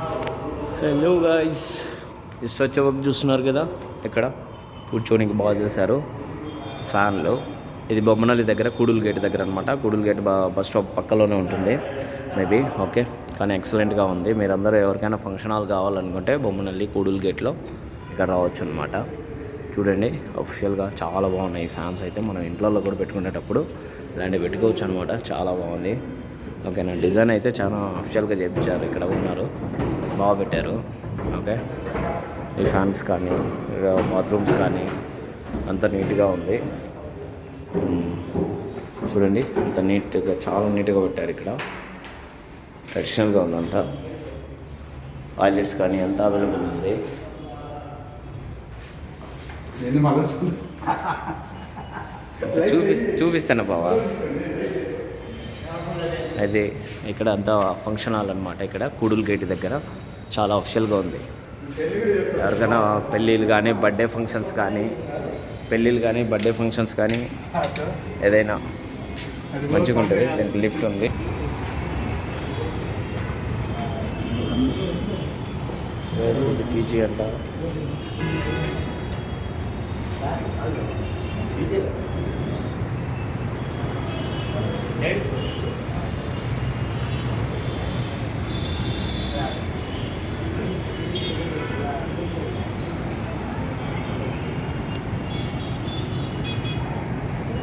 Hello guys, ఈ స్వచ్ఛ work చూస్తున్నారు కదా, ఇక్కడ కూర్చోనికి బాగా చేశారు ఫ్యాన్లు. ఇది బొమ్మనల్లి దగ్గర కూడుల్ గేట్ దగ్గర అనమాట. కూడుల్ గేట్ బస్ స్టాప్ పక్కలోనే ఉంటుంది మేబీ. ఓకే, కానీ ఎక్సలెంట్గా ఉంది. మీరందరూ ఎవరికైనా ఫంక్షన్ హాల్ కావాలనుకుంటే బొమ్మనల్లి కూడుల్ గేట్లో ఇక్కడ రావచ్చు అనమాట. చూడండి, అఫిషియల్గా చాలా బాగున్నాయి ఈ ఫ్యాన్స్ అయితే. మనం ఇంట్లో కూడా పెట్టుకునేటప్పుడు ఇలాంటివి పెట్టుకోవచ్చు అనమాట. చాలా బాగుంది. ఓకేనా, డిజైన్ అయితే చాలా అఫిషియల్గా చేయించారు. ఇక్కడ ఉన్నారు, బాగా పెట్టారు. ఓకే, ఈ ఫ్యాన్స్ కానీ బాత్రూమ్స్ కానీ అంత నీట్గా ఉంది. చూడండి, అంత నీట్గా, చాలా నీట్గా పెట్టారు. ఇక్కడ ట్రెడిషనల్గా ఉంది అంతా. టాయిలెట్స్ కానీ అంతా అవైలబుల్ ఉంది. చూపిస్తాను బావా. అయితే ఇక్కడ అంతా ఫంక్షన్ హాల్ అనమాట. ఇక్కడ కూడుల్ గేట్ దగ్గర చాలా అఫిషియల్గా ఉంది. ఎవరికైనా పెళ్ళిళ్ళు కానీ బర్త్డే ఫంక్షన్స్ కానీ ఏదైనా మంచిగా ఉంటుంది. దీనికి లిఫ్ట్ ఉంది. ఇది పీజీ అంట.